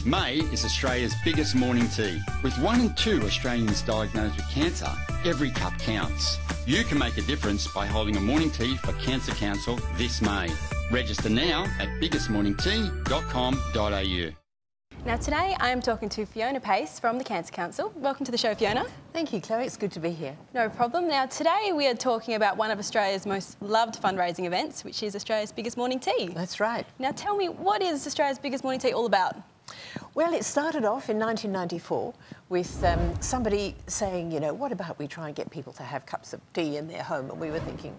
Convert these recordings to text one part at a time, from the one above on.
May is Australia's biggest morning tea. With 1 in 2 Australians diagnosed with cancer, every cup counts. You can make a difference by holding a morning tea for Cancer Council this May. Register now at biggestmorningtea.com.au. Now today I am talking to Fiona Paice from the Cancer Council. Welcome to the show, Fiona. Thank you, Chloe. It's good to be here. No problem. Now today we are talking about one of Australia's most loved fundraising events, which is Australia's Biggest Morning Tea. That's right. Now tell me, what is Australia's Biggest Morning Tea all about? Well, it started off in 1994 with somebody saying, you know, what about we try and get people to have cups of tea in their home? And we were thinking,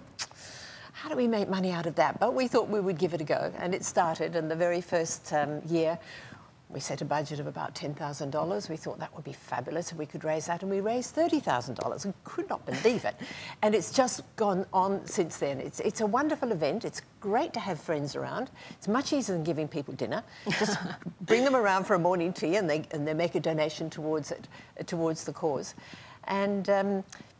how do we make money out of that? But we thought we would give it a go. And it started, and the very first year, we set a budget of about $10,000. We thought that would be fabulous if we could raise that, and we raised $30,000 and could not believe it. And it's just gone on since then. It's a wonderful event. It's great to have friends around. It's much easier than giving people dinner. Just bring them around for a morning tea, and they make a donation towards it, towards the cause. And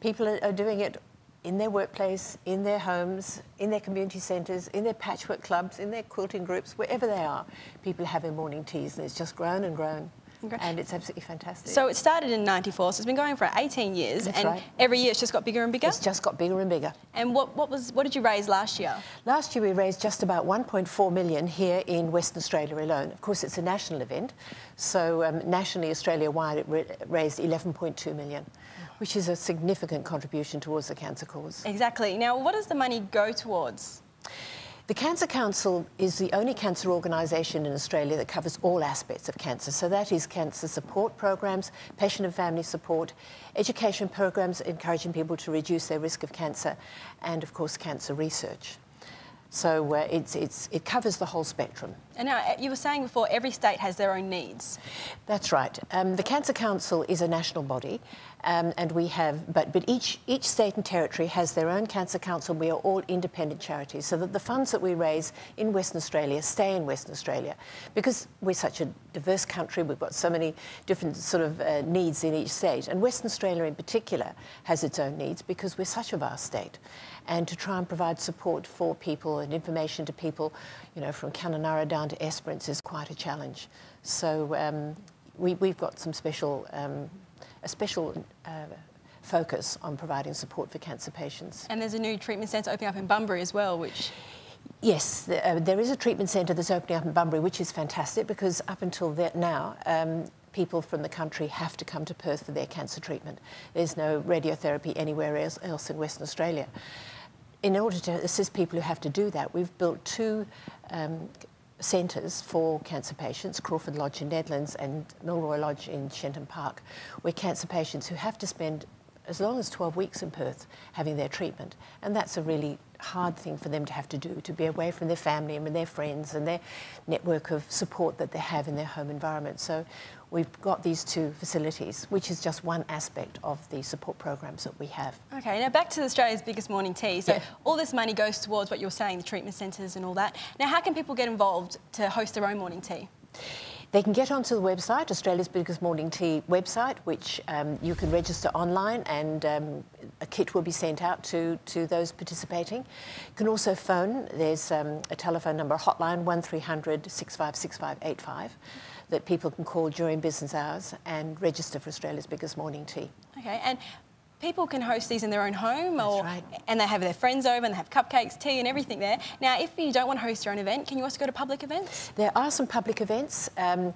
people are doing it in their workplace, in their homes, in their community centres, in their patchwork clubs, in their quilting groups, wherever they are, people are having morning teas, and it's just grown and grown. Okay. And it's absolutely fantastic. So it started in '94, so it's been going for 18 years. That's and right. Every year it's just got bigger and bigger? It's just got bigger and bigger. And what did you raise last year? Last year we raised just about 1.4 million here in Western Australia alone. Of course, it's a national event, so nationally, Australia-wide, it raised 11.2 million. Which is a significant contribution towards the cancer cause. Exactly. Now, what does the money go towards? The Cancer Council is the only cancer organisation in Australia that covers all aspects of cancer. So that is cancer support programs, patient and family support, education programs encouraging people to reduce their risk of cancer, and of course cancer research. So it covers the whole spectrum. And now, you were saying before, every state has their own needs. That's right. The Cancer Council is a national body, and we have, but each state and territory has their own Cancer Council. We are all independent charities, so that the funds that we raise in Western Australia stay in Western Australia. Because we're such a diverse country, we've got so many different sort of needs in each state, and Western Australia in particular has its own needs because we're such a vast state. And to try and provide support for people and information to people, you know, from Kununurra down to Esperance is quite a challenge. So we've got some special, a special focus on providing support for cancer patients. And there's a new treatment centre opening up in Bunbury as well, which... Yes, there is a treatment centre that's opening up in Bunbury, which is fantastic because up until now, people from the country have to come to Perth for their cancer treatment. There's no radiotherapy anywhere else in Western Australia. In order to assist people who have to do that, we've built 2 centres for cancer patients, Crawford Lodge in Nedlands and Milroy Lodge in Shenton Park, where cancer patients who have to spend as long as 12 weeks in Perth having their treatment. And that's a really hard thing for them to have to do, to be away from their family and their friends and their network of support that they have in their home environment. So we've got these 2 facilities, which is just one aspect of the support programs that we have. Okay, now back to Australia's Biggest Morning Tea. So all this money goes towards what you were saying, the treatment centres and all that. Now, how can people get involved to host their own morning tea? They can get onto the website, Australia's Biggest Morning Tea website, which you can register online, and a kit will be sent out to those participating. You can also phone. There's a telephone number, a hotline, 1300 656585, that people can call during business hours and register for Australia's Biggest Morning Tea. Okay, and people can host these in their own home, That's right. And they have their friends over and they have cupcakes, tea and everything there. Now, if you don't want to host your own event, can you also go to public events? There are some public events, and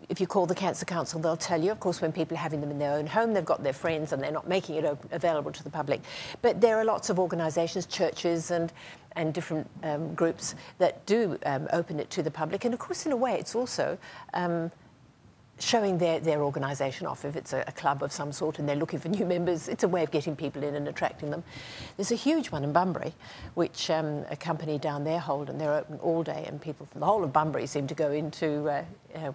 if you call the Cancer Council, they'll tell you. Of course, when people are having them in their own home, they've got their friends and they're not making it available to the public. But there are lots of organisations, churches and different groups that do open it to the public. And of course, in a way, it's also showing their organisation off. If it's a club of some sort and they're looking for new members, it's a way of getting people in and attracting them. There's a huge one in Bunbury, which a company down there hold, and they're open all day, and people from the whole of Bunbury seem to go into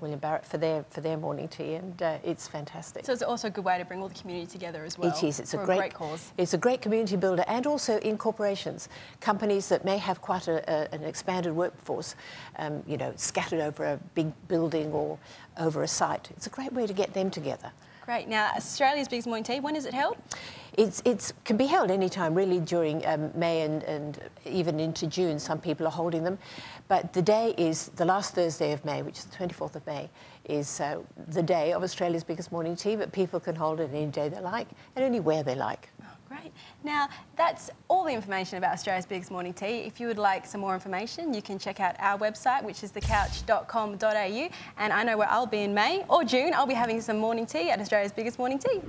William Barrett for their morning tea, and it's fantastic. So it's also a good way to bring all the community together as well. It is. It's a great cause. It's a great community builder, and also in corporations, companies that may have quite an expanded workforce, you know, scattered over a big building or over a site. It's a great way to get them together Great. Now, Australia's biggest morning tea, when is it held? It can be held any time, really, during May and even into June. Some people are holding them. But the day is the last Thursday of May, which is the 24th of May, is the day of Australia's biggest morning tea, but people can hold it any day they like and anywhere they like. Oh, great. Now, that's all the information about Australia's biggest morning tea. If you would like some more information, you can check out our website, which is thecouch.com.au. And I know where I'll be in May or June. I'll be having some morning tea at Australia's biggest morning tea.